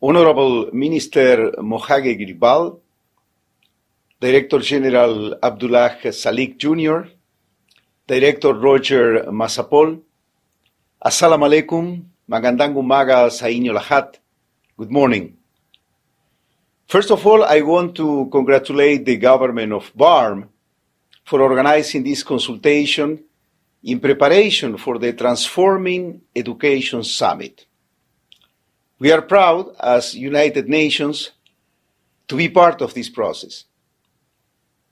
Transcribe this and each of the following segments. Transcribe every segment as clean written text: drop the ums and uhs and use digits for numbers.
Honorable Minister Mohage Girbal, Director General Abdullah Salik Jr., Director Roger Masapol, Assalamu alaikum, magandang umaga sa inyo lahat. Good morning. First of all, I want to congratulate the government of BARMM for organizing this consultation in preparation for the Transforming Education Summit. We are proud as United Nations to be part of this process.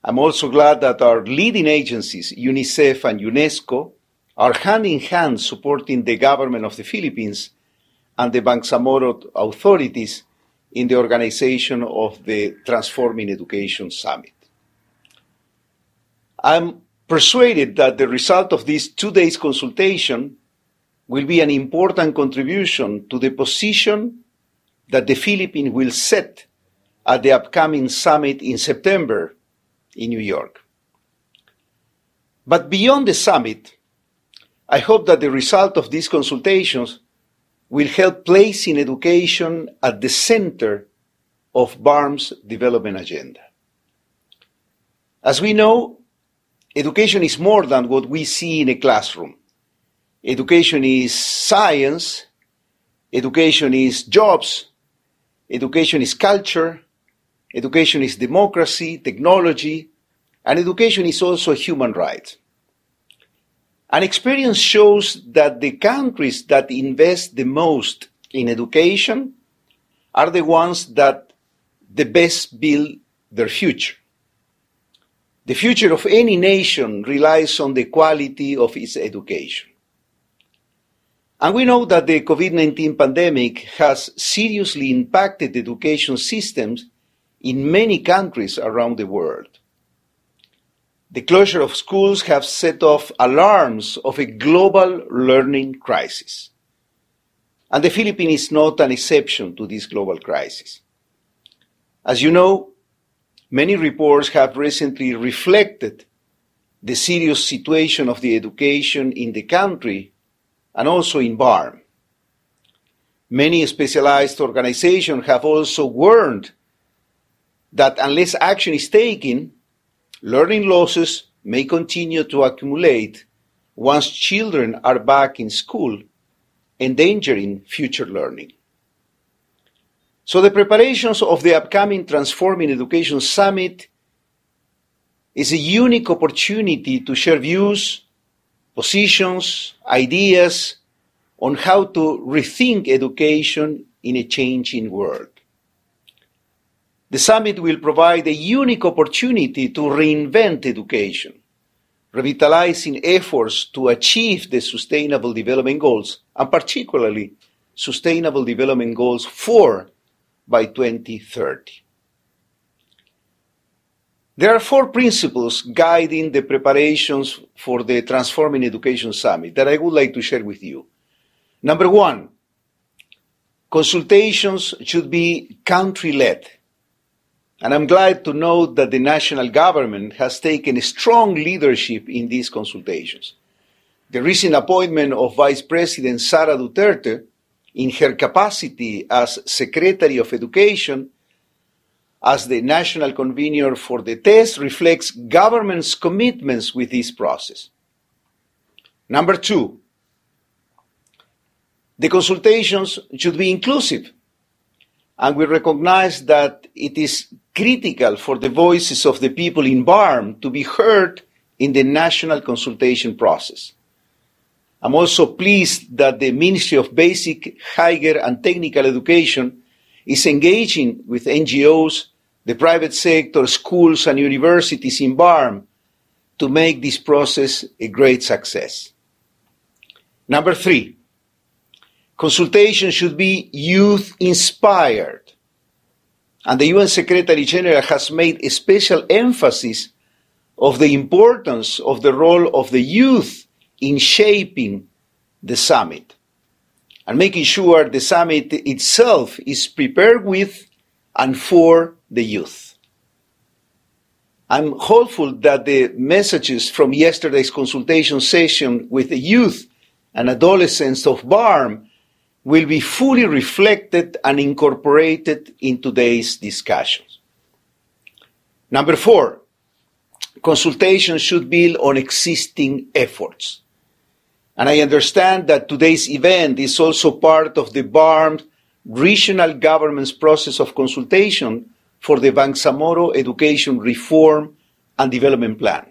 I'm also glad that our leading agencies, UNICEF and UNESCO, are hand in hand supporting the government of the Philippines and the Bangsamoro authorities in the organization of the Transforming Education Summit. I'm persuaded that the result of this 2 days consultation will be an important contribution to the position that the Philippines will set at the upcoming summit in September in New York. But beyond the summit, I hope that the result of these consultations will help placing education at the center of BARMM's development agenda. As we know, education is more than what we see in a classroom. Education is science, education is jobs, education is culture, education is democracy, technology, and education is also human rights. And experience shows that the countries that invest the most in education are the ones that the best build their future. The future of any nation relies on the quality of its education. And we know that the COVID-19 pandemic has seriously impacted education systems in many countries around the world. The closure of schools have set off alarms of a global learning crisis. And the Philippines is not an exception to this global crisis. As you know, many reports have recently reflected the serious situation of the education in the country and also in BARMM. Many specialized organizations have also warned that unless action is taken, learning losses may continue to accumulate once children are back in school, endangering future learning. So the preparations of the upcoming Transforming Education Summit is a unique opportunity to share views, positions, ideas on how to rethink education in a changing world. The summit will provide a unique opportunity to reinvent education, revitalizing efforts to achieve the Sustainable Development Goals, and particularly Sustainable Development Goals 4 by 2030. There are 4 principles guiding the preparations for the Transforming Education Summit that I would like to share with you. Number 1, consultations should be country-led. And I'm glad to note that the national government has taken a strong leadership in these consultations. The recent appointment of Vice President Sara Duterte in her capacity as Secretary of Education as the national convener for the TES reflects government's commitments with this process. Number 2, the consultations should be inclusive, and we recognize that it is critical for the voices of the people in BARMM to be heard in the national consultation process. I'm also pleased that the Ministry of Basic, Higher and Technical Education is engaging with NGOs, the private sector, schools and universities in BARMM to make this process a great success. Number 3, consultation should be youth-inspired. And the UN Secretary General has made a special emphasis of the importance of the role of the youth in shaping the summit and making sure the summit itself is prepared with and for the youth. I'm hopeful that the messages from yesterday's consultation session with the youth and adolescents of BARMM will be fully reflected and incorporated in today's discussions. Number 4, consultation should build on existing efforts. And I understand that today's event is also part of the BARMM regional government's process of consultation for the Bangsamoro Education Reform and Development Plan.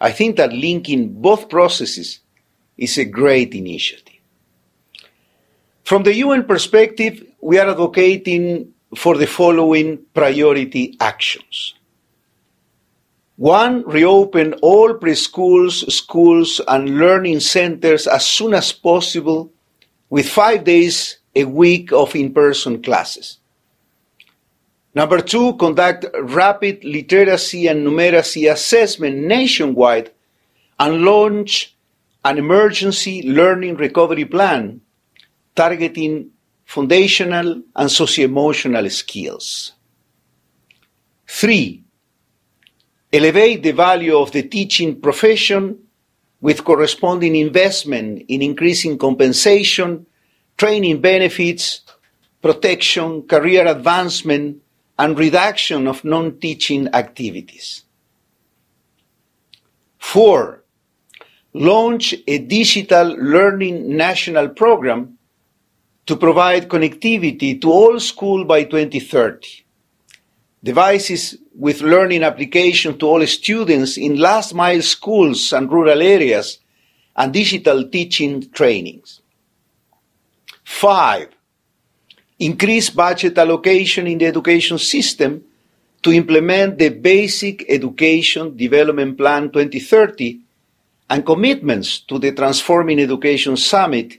I think that linking both processes is a great initiative. From the UN perspective, we are advocating for the following priority actions. 1, reopen all preschools, schools, and learning centers as soon as possible with 5 days a week of in-person classes. Number 2, conduct rapid literacy and numeracy assessment nationwide and launch an emergency learning recovery plan targeting foundational and socio-emotional skills. 3, elevate the value of the teaching profession with corresponding investment in increasing compensation, training benefits, protection, career advancement, and reduction of non-teaching activities. 4, launch a digital learning national program to provide connectivity to all schools by 2030. Devices with learning application to all students in last-mile schools and rural areas, and digital teaching trainings. 5, increase budget allocation in the education system to implement the Basic Education Development Plan 2030 and commitments to the Transforming Education Summit,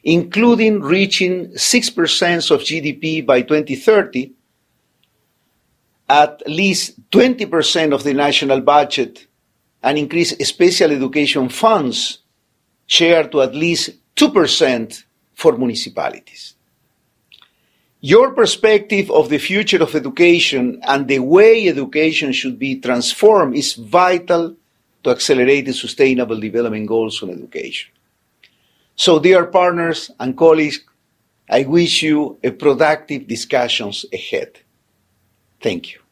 including reaching 6% of GDP by 2030, at least 20% of the national budget, and increase special education funds shared to at least 2% for municipalities. Your perspective of the future of education and the way education should be transformed is vital to accelerate the Sustainable Development Goals on education. So, dear partners and colleagues, I wish you a productive discussions ahead. Thank you.